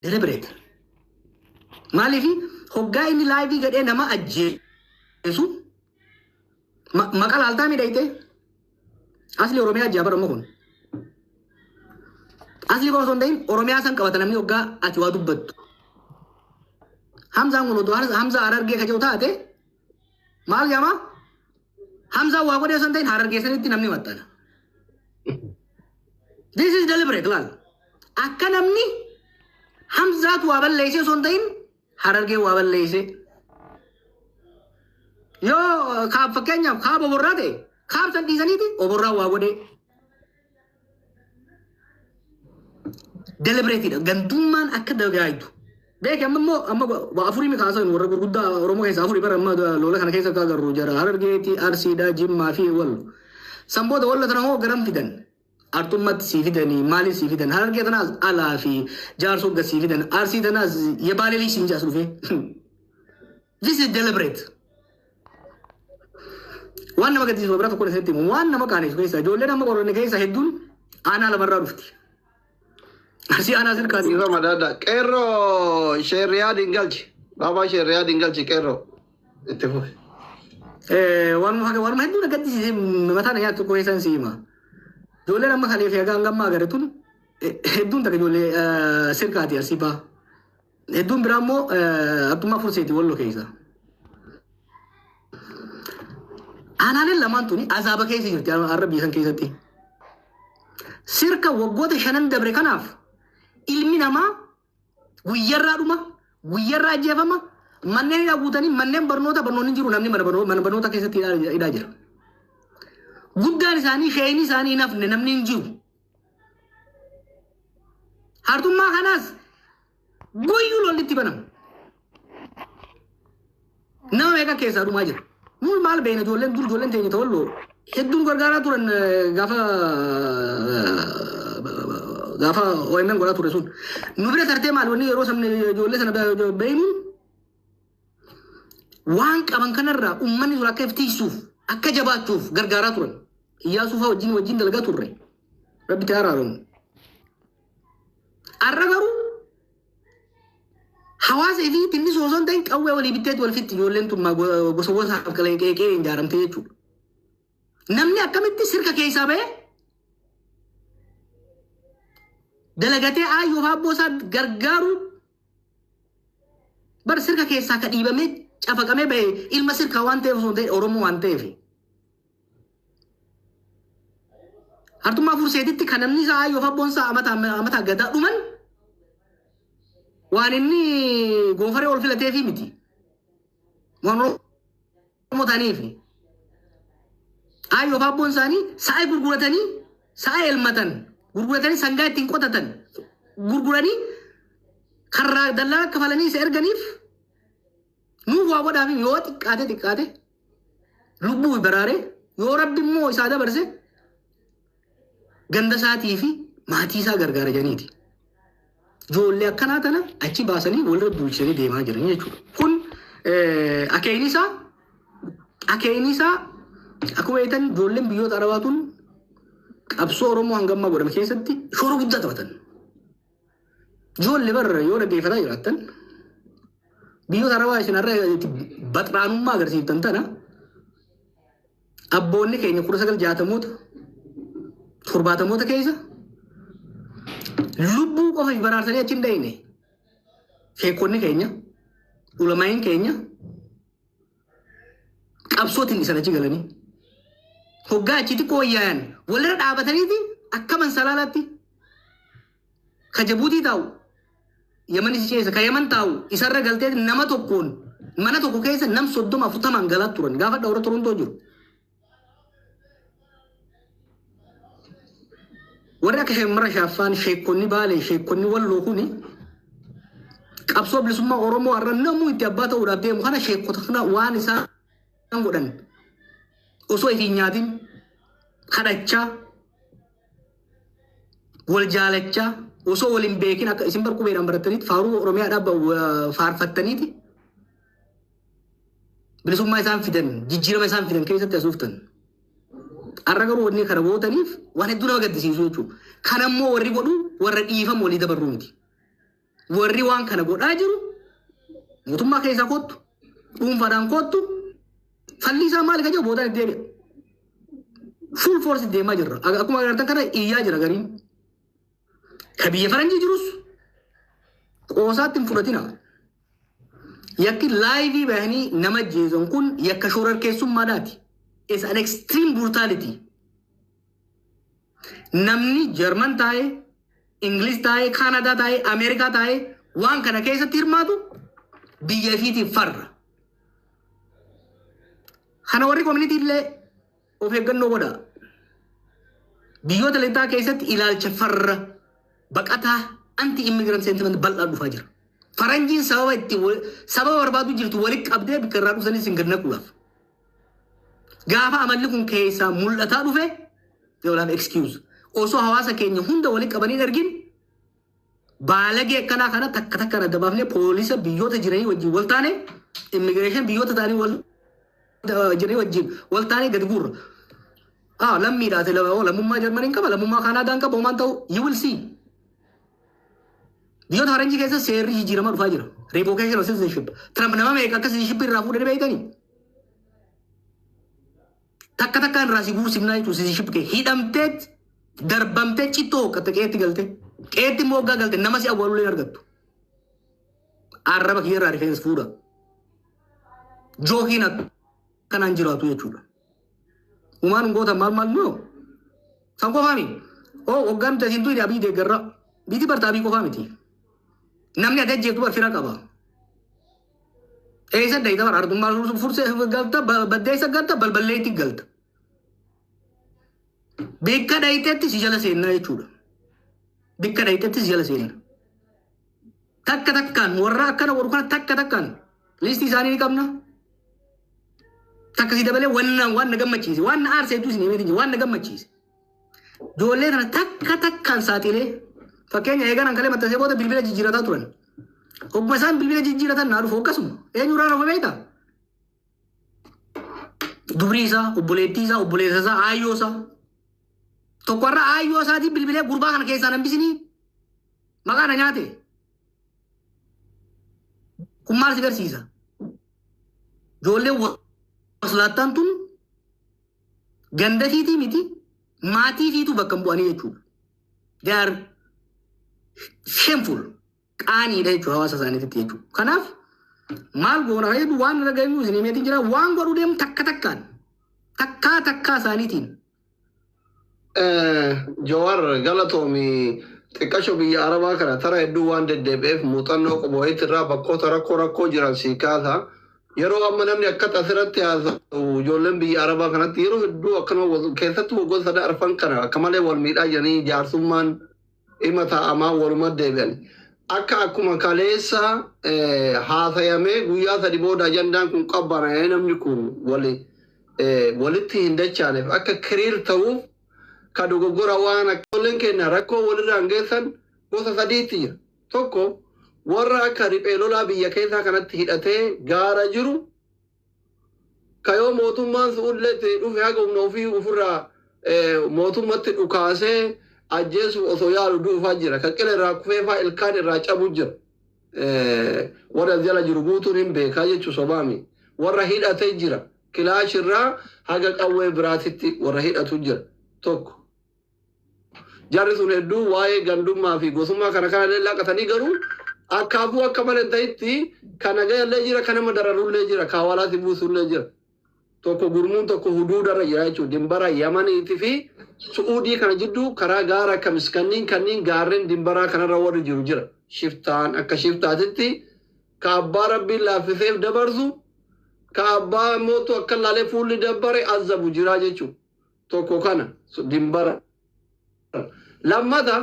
deliberate. Maalifi hoggaa inni live gadhee nama ajjeesu maqaa laaltaa midhaite asli Oromiyaa ajjaa bara kun. Asli koo son ta'in Oromiyaa san qabata namni hoggaa ati waa dubbattu. Hamzaan kun oduu Hamza Harargee ka jiru taate maal jedhama? Hamza waa godhee son ta'in Harargee sanitti namni maxxana. This is deliberate laal. Akka namni Hamzaatu waa balleessee son ta'in Harargee waa balleessee. Yoo kaab fakkeenyaaf kaab oborraa ta'e kaab san dhiisaniiti oborraa waa godhee. Deliberate gandummaan akka dagaayitu. Beeki amma afurii mi kaasan warra gurguddaa Oromoo keessa afurii bara amma lola kana keessa akka agarru jira Harargeeti Arsiidhaa Jimmaa fi Wallo. Sanboota Wallo tana hoo garam fidan artummatti sii fidanii maaliif sii fidan Harargee tanaas alaa fi jaarsoo gas sii fidan Arsii tanaas yebaaleelii siin jaas dhufe. This is deliberate. Waan nama gaddisiisu bira tokko keessatti waan nama qaaneessu keessa ijoolleen amma qorranne keessa hedduun aanaa lamarraa dhufti. Asii aanaa sirkaati. Irra madaadha. Qeerroo sheerriyaa dingalchi. Baabaa sheerriyaa dingalchi qeerroo. Itti fufi. Waan hedduu na gaddisiisee mataan nyaatu tokko keessan siima. Ijoolleen amma kalee fi hagaan gammaa agartuun hedduun takka ijoollee sirkaati asii ba'a. Hedduun biraa immoo attummaa furseeti Wallo keessa. Aanaaleen lamaan tuni azaaba keessa jirti har'a biyya san keessatti. Sirka waggoota 5 dabre kanaaf ilmi namaa guyyarraa dhuma guyyarraa ajjeefama manneen guutanii manneen barnoonni jiru namni mana barnoota keessatti hidhaa jira. Guddaan isaanii shayini isaanii hin hafne namni hin jiru. Hartummaa kanaas guyyuu lollitti banama. Nama meeqa keessaa dhumaa jira. Nuyi maal beena ijoolleen teenya Walloo hedduun gargaaraa turan gaafa OMN godhaa ture sun. Nu bira tartee maal wanni yeroo sabni ijoollee sana beeynu waan qaban kanarraa uummanni sun akka iftiisuuf akka jabaachuuf gargaaraa turan. Iyyaasuu fa'aa wajjin dalagaa turre. Rabbi ta'aa raaramu. Har'a garuu hawaasa fi tinni sooson ta'in qawwee walii bitteetti wal fitti ijoolleen tun gosawwan isaaf qeeqee ijaaramte jechuudha. Namni akkamitti sirka keessaa ba'e dalagatee ayyoo faabboo isaa gargaaru bar sirka keessaa ka dhiibamee cafaqamee ba'e ilma sirkaa waan ta'eef osoo ta'e Oromoo waan ta'eef. Hartummaa furseetitti kan namni isaa ayyoo faabboon isaa amata gadaa dhuman waan inni goofaree ol filateefi miti. Waan Oromoo ta'aniifi. Ayyoo faabboon isaanii sa'a gurguratanii sa'a elmatan gurguratanii sangaa ittiin qotatan gurguranii karraa dallaa kafalanii isa erganiif nuuf waa godhaaf yoo xiqqaate lubbuu baraare yoo rabbi immoo isaa dabarse ganda isaatii fi maatii isaa gargaara janiiti. Ijoollee akkanaa tana achi baasanii walirra duulchisanii deemaa jiran jechuudha. Kun akkeeyni isaa akkuma jeetan ijoolleen biyyoota Arabaatuun qabsoo Oromoo hangammaa godhame keessatti shoora guddaa taphatan. Ijoollee barra yoo dhaggeeffataa jiraattan biyyoota Arabaa isin har'a baxraanummaa agarsiiftan tana abboonni keenya 1960moota 70moota keessa lubbuu qofa baraarsanii achi hin dhayine sheekonni keenya ulamaa'in keenya qabsootiin isan achi galanii hoggaa achitti qooyyaan walirra dhaabataniiti akka mansalaalaatti ka Jabuutii taa'u Yaman isi keessa ka Yaman taa'u isarra galtee nama tokkoon mana tokko keessa nam 30-40 galaa turan gaafa dhawra Torontoo jiru. Warri akka Sheemmara Shaaffaan sheekonni Baalee sheekonni Walloo kuni qabsoo bilisummaa Oromoo har'a namuu itti abbaa ta'uudhaaf deemu kana sheekota kana waan isaan godhan osoo ifiin nyaatin kadhachaa wal jaalachaa osoo waliin beekin akka isin barqubeedhaan barattaniiti faaruu Oromiyaadhaa faarfattaniiti bilisummaa isaan fidan jijjiirama isaan fidan keessatti asuuftan. Har'a garuu wanni kana bootaniif waan hedduu nama gaddisiisu jechuudha. Kanammoo warri godhu warra dhiifamu walii dabarruu miti. warri waan kana godhaa jiru mootummaa keessa kottu dhuunfaadhaan kottu falli isaa maali kaja boodaan itti deebi'a. Full force deemaa jirra. Akkuma agartan kana iyyaa jira gariin. Ka biyya faranjii jirus qoosaatti hin fudhatina. Yakki laayivii bahanii nama jeesan kun yakka shororkeessummaadhaati. It's an extreme brutality. Namni Jarman taa'ee, Ingiliz taa'ee, Kaanadaa taa'ee, Ameerikaa taa'ee waan kana keessatti hirmaatu biyya fiitiif farra. Kana warri community illee of eeggannoo godha. Biyyoota lixaa keessatti ilaalcha farra baqataa anti-immigrant sentiment bal'aa dhufaa jira. Faranjiin sababa barbaadu jirtu walitti qabdee bikka irraa dhufanii sin gad naquudhaaf. Gaafa amalli kun keessaa mul'ataa dhufe they will have excuse. Osoo hawaasa keenya hunda walitti qabanii argin baalagee akkanaa kana takka takka adda baafnee poolisa biyyoota jiranii wajjin wal taane immigreeshin biyyoota taanii jiranii wajjin wal taane gad guurra. Lammiidhaate lammummaa Jarmaniin qaba lammummaa Kaanaadaan qaba homaan ta'u you will see. Biyyoota faranjii keessa seerri jijjiirama dhufaa jira. Revocation of citizenship. Trump nama meeqa akka citizenship irraa fuudhanii beeytanii. Takka takkaan irraa si guusimnaa jechuun citizenship kee hidhamteet darbamtee cittoo hooqqatte qeetti galte. Qeetti immoo hoggaa galte nama si awwaalulee argattu. Arraba kiyya irraa rifeensa fuudha. Jookiin akkanaan jiraatu jechuudha. Umaan goota maal noo. San qofaami. Hoggaan nuti asiin tuyni abii deeggarra. Biti bartaa abii qofaa miti. Namni adda jeetu barfira qaba. Eessa dayita bara ardummaa fursee galta baddeessa galta balballeetti galta. Bikka dayiteetti si jala seenna jechuudha. Bikka dayiteetti si jala seenna. Takka takkaan warra akkana warra kana takka takkaan liistii isaanii ni qabna. Takka si dabalee waan na gammachiise waan na aarseetu isin himeetiin waan na gammachiise. Ijoollee kana takka takkaan saaxilee fakkeenya eegan kalee maxxansee booda bilbila jijjiirataa turan. Hogguma isaan bilbila jijjiiratan naa dhufu akkasuma eenyurraa dhufa beekta. Dubrii isaa, obboleettii isaa, obboleessa isaa, aayyoo isaa. Tokkorra aayyoo isaatii bilbilee gurbaa kana keessaa nambisinii maqaa na nyaate. Kun maal si garsiisa? Ijoolleen waslaattaan tun ganda fiitii miti maatii fiitu bakka bu'anii jechuudha. They are shameful. Qaaniidha jechuudha hawaasa isaaniitti jechuudha. Kanaaf maal goona fayyadu waan irra gahuu isin himeetiin jira waan godhuu deemu takka takkaa isaaniitiin. Jawar galatoomi xiqqasho biyya Arabaa kana tara hedduu waan deddeebi'eef muuxannoo qubooyitti irraa bakkoota rakkoo jiran sii kaasa. Yeroo amma namni akkata asirratti haasa'u ijoolleen biyya Arabaa kanatti yeroo hedduu akkanuma keessattuu waggoota sadii arfan kana akka malee wal miidhaa jiranii jaarsummaan dhimma taa'amaa waluma deebi'an. Akkuma kaleessa haasayamee guyyaa sadi booda ajandaan kun qabbanee namni kun walitti hin dachaaneef akka kiriir ta'uuf ka dogoggora waan akka ijoolleen keenya rakkoo walirraan geessan gosa sadiitti jira. Tokko warra akka riphee lolaa biyya keessaa kanatti hidhatee gaara jiru kayoo mootummaan su'ullee dhufe haga humna ofii ofirraa mootummatti dhukaasee ajjeesu osoo yaalu dhuufaa jira. Kan qila irraa kufeefaa ilkaan irraa cabu jira. Warra jala jiru guutuun hin beekaa jechuun sobaami. Warra hidhatee jira. Kilaash irraa haga qawwee biraatitti warra hidhatu jira. Tokko. Jarri sun hedduu waa'ee gandummaa fi gosummaa kana leellaqatanii garuu akkaafuu akka malee ta'itti kana ga'allee jira kana madararullee jira kaawalaatti buusullee jira. Tokko gurmuun tokko huduudarra jira jechuudha. Dimbara Yamaniitii fi Su'uudii kana jidduu karaa gaara akka miskanniin kanniin gaarreen dimbaraa kanarra warri jiru jira. Shiftaan akka shiftaatitti ka abbaa rabbiin laaffiseef dabarsu ka abbaa mootu akka laalee fuulli dabbare azabu jira jechuudha. Tokko kana dimbara. Lammata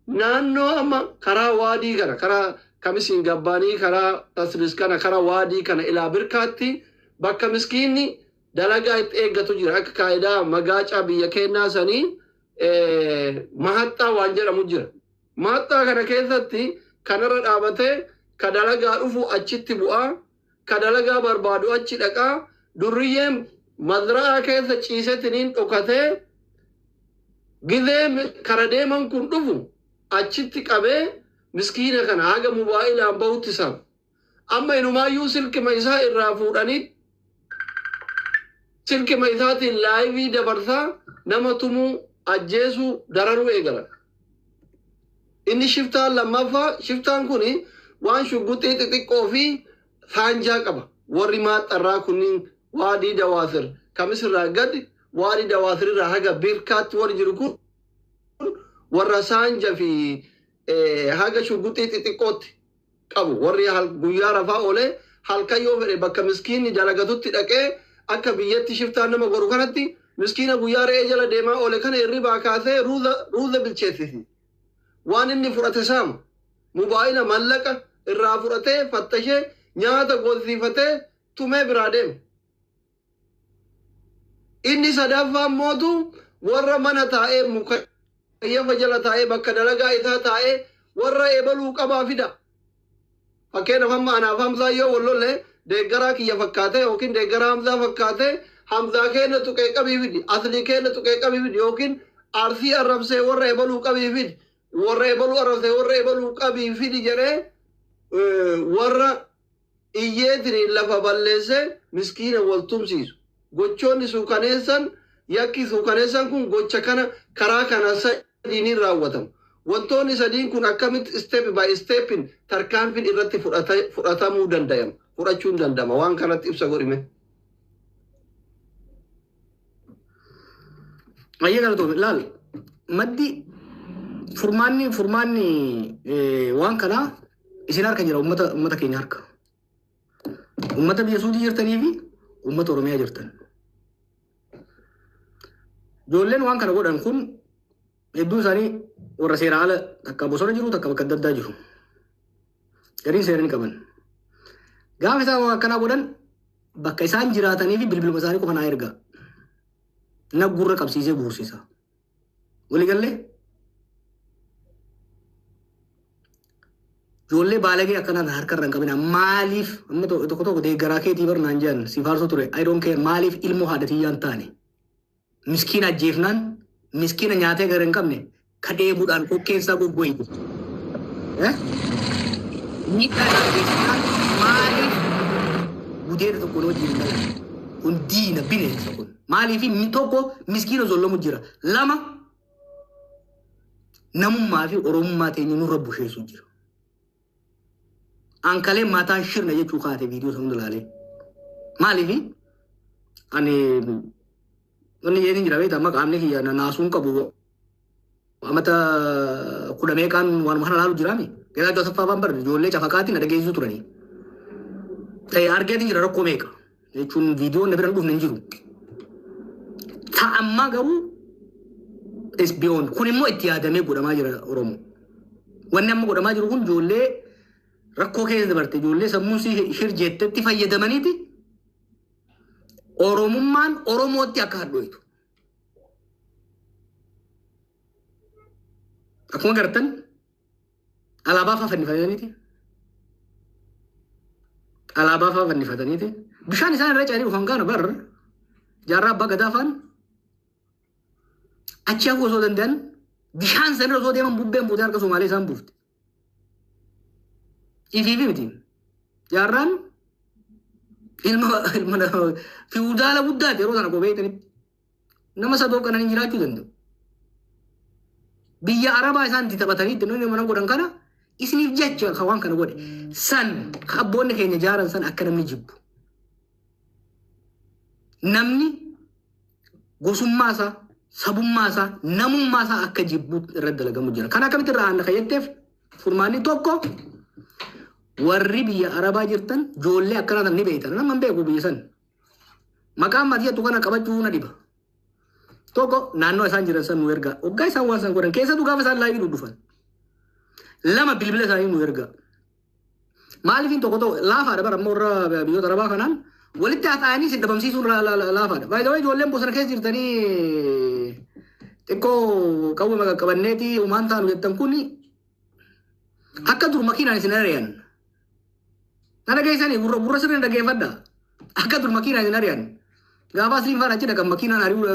naannoo amma karaa waadii kana karaa kamisiin gabbaanii karaa tasris kana karaa waadii kana ilaa birkaatti bakka miskiinni dalagaa itti eeggatu jira akka kaayidaa magaacaa biyya kennaa sanii mahaxxaa waan jedhamu jira. Mahaxxaa kana keessatti kanarra dhaabatee ka dalagaa dhufu achitti bu'aa ka dalagaa barbaadu achi dhaqaa durriyyeen mazra'aa keessa ciisetiniin dhokatee gizee kara deeman kun dhufu achitti qabee miskiina kana haga mobaayilaan bahutti isaan amma inumaayyuu silkima isaa irraa fuudhanii silkima isaatiin laayivii dabarsaa nama tumuu ajjeesuu dararuu eegalan. Inni shiftaan lammaffaa shiftaan kuni waan shugguxii xixiqqoo fi saanjaa qaba. Warri maaxxarraa kunniin waadii dawaasir kamisirraa gadi waadii dawaasirraa haga birkaatti warri jiru kun warra saanja fi haga shugguxii xixiqqootti qabu. Warri guyyaa rafaa oolee halkan yoo fedhe bakka miskiinni dalagatutti dhaqee akka biyyatti shiftaan nama goru kanatti miskiina guyyaa re'ee jala deemaa oole kana hirribaa kaasee ruuza bilcheessisi. Waan inni fudhate saama mobaayila mallaqa irraa fudhatee fattashee nyaata goosiifatee tumee biraa deeme. Inni sadaffaan mootu warra mana taa'ee mukayyafa jala taa'ee bakka dalagaa isaa taa'ee warra eebaluu qabaa fida. Fakkeenyaaf amma anaaf Hamzaa yoo wallollee deeggaraa kiyya fakkaate yookiin deeggaraa Hamzaa fakkaate Hamzaa keenya tuqee qabii fidi aslii keenya tuqee qabii fidi yookiin arsii arrabsee warra eebaluu qabii fidi warra eebaluu arrabsee warra eebaluu qabii fidi jedhee warra iyyeetiin lafa balleessee miskiina wal tumsiisu. Gochoonni suukaneessan yakki suukaneessan kun gocha kana karaa kana sadiin raawwatamu. Wantoonni sadiin kun akkamitti step by stepin tarkaanfiin irratti fudhatamuu danda'ama. Fudhachuun danda'ama. Waan kanatti ibsa godhime. Ayya galatoome laal maddi furmaanni waan kanaa isin harka jira ummata keenya harka. Ummata biyya Suudii jirtanii fi ummata Oromiyaa jirtan. Ijoolleen waan kana godhan kun hedduu isaanii warra seera ala takka bosona jiru takka bakka adda addaa jiru. Gariin seera ni qaban. Gaafa isaan waan akkanaa godhan bakka isaan jiraatanii fi bilbiluma isaanii qofa naa erga. Naggurra qabsiisee buursisa. Walii gallee ijoollee baalagee akkanaan harkarra hin qabina. Maaliif amma tokko deeggaraa keetii barnaan jedhan si faarsoo ture. I don't care maaliif ilmoo haadhatiyyaan taane. Miskiina ajjeefnaan miskiina nyaatee gara hin qabne kadheebuudhaan kokkeessaa goggoyitu. Miidhaan ajjeefnaan maaliif gudeeda tokko wajjin hin dhalan. Kun diina bineensa kun. Maaliif tokko miskiina zollamu jira. Lama namummaa fi oromummaa teenya nurra busheessu jira. Ankalee mataan shirna jechuu kaate viidiyoo sana ilaalee. Maaliif ani wanni jedhin jira beektaa maqaamni kiyya naasuun qabu amata kudha meeqaan waanuma kana laalu jiraami. Geetaa Joosaffaa Baan barre ijoollee cafaqaatiin dhageessisu turanii. Argeetiin jira rakkoo meeqa jechuun viidiyoon na bira dhufne hin jiru. Ta'ammaa garuu is beyond kun immoo itti yaadamee godhamaa jira Oromoo. Wanni amma godhamaa jiru kun ijoollee rakkoo keessa dabarte ijoollee sammuu shirjeettetti fayyadamaniiti Oromummaan Oromootti akka hadhooytu. Akkuma gartan alaabaa fa'aa fannifataniiti. Alaabaa fa'aa fannifataniiti. Bishaan isaan irra caalii dhufan kana bar jaarraa abbaa gadaa fa'aan achi hafuu osoo danda'an bishaan sanirra osoo deeman bubbeen buutee harka Somaalee isaan buufte. Ifiifi miti. Jaarraan ilma fiudaala guddaati yeroo sana kophee ta'anitti nama sadoo kananii jiraachuu danda'u. Biyya Arabaa isaan itti taphataniitti namni mana godhan kana isiniif jecha kan waan kana godhe san abboonni keenya jaaran san akka namni jibbu. Namni gosummaa isaa sabummaa isaa namummaa isaa akka jibbu irratti dalagamu jira. Kan akkamitti irraa aanna fayyadteef furmaanni tokko warri biyya Arabaa jirtan ijoollee akkanaa namni beektan nama beeku biyya san. Maqaan maatii kana qabachuu na dhiba. Tokko naannoo isaan jiran san nu erga. Waggaa isaan waan san godhan keessattuu gaafa isaan laayivii dhufan. Lama bilbila isaanii nu erga. Maaliifin tokko laafaadha bara ammoo warra biyyoota Arabaa kanaan walitti haasa'anii si dhabamsiisuun laafaadha. Baay'ee ijoolleen bosona keessa jirtanii xiqqoo qawwee qabanneeti uumaan taanu jettan kuni akka dur makiinaan isin ari'an. Nana geessanii gurra sirriin dhageeffadha. Akka dur makiinaan isin ari'an. Gaafa asliin faana achi dhaqan makiinaan ari'uu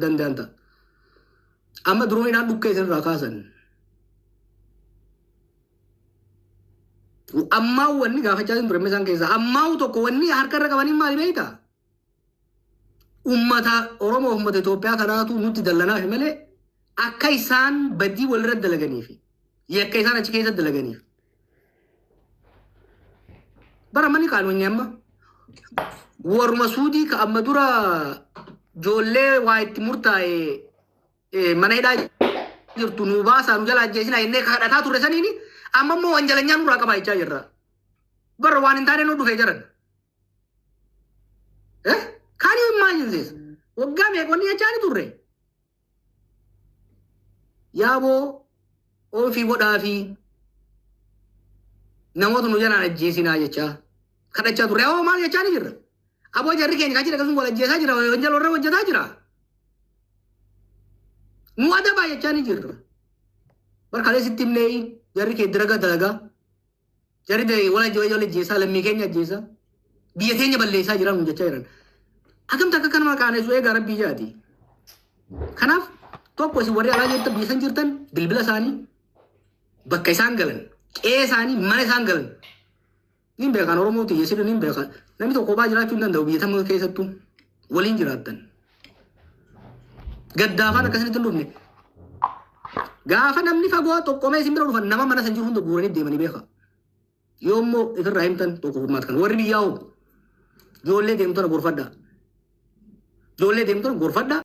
danda'an ta'a. Amma duroomidhaan dhukkee isin irraa kaasan. Ammaa wanni gaafachaa hin ture isaan keessa. Ammaa tokko wanni harkarra qabanii maali beektaa? Ummata Oromoo ummata Itoophiyaa kanaatu nutti dallanaaf malee akka isaan badii walirra dalaganiif yakka isaan achi keessa dalaganiif. Bara mani qaanuun amma warma suudii ka amma dura joollee waa itti murtaa'e mana hidhaa jirtu nu baasaa nu jala ajjeesinaa innee kadhataa turre saniini amma immoo wanjalanyaan nurraa qabaa jechaa jirra. Bara waan hin taane nu dhufee jiran. Kan you imagine this? Waggaa meeqonni jechaa ni turre. Yaaboo ofii godhaa fi namoota nu jalaan ajjeesinaa jechaa kadhachaa turre. Yaaboo maal jechaa ni jirra? Aboo jarri keenya kaachira akkasuma wal ajjeesaa jira wanjala warra hojjetaa jira. Nu adabaa jechaa ni jirra. Barkaalee sitti himnee jarri kee diraga dalagaa jarri wal ajjeesaa lammii keenya ajjeesaa biyya keenya balleessaa jiran jechaa jiran. Akam takka kan maqaan isu egaa rabbii jaati. Kanaaf tokko isin warri alaa jirtan biyya san jirtan bilbila isaanii bakka isaan galan qe'ee isaanii mana isaan galan nin beekan Oromooti yeesidu nin beekan namni tokko kophaa jiraachuu hin danda'u biyya tamma keessattuu waliin jiraattan. Gaddaafaan akkasinitti hin dhufne. Gaafa namni fagoo tokkomee isin bira dhufan nama mana san jiru hunda guuranii deemanii beeka. Yoommoo ifirraa himtan tokko furmaata kan warri biyyaa hoo ijoollee deemtona gorfadhaa. Ijoollee deemtona gorfadhaa.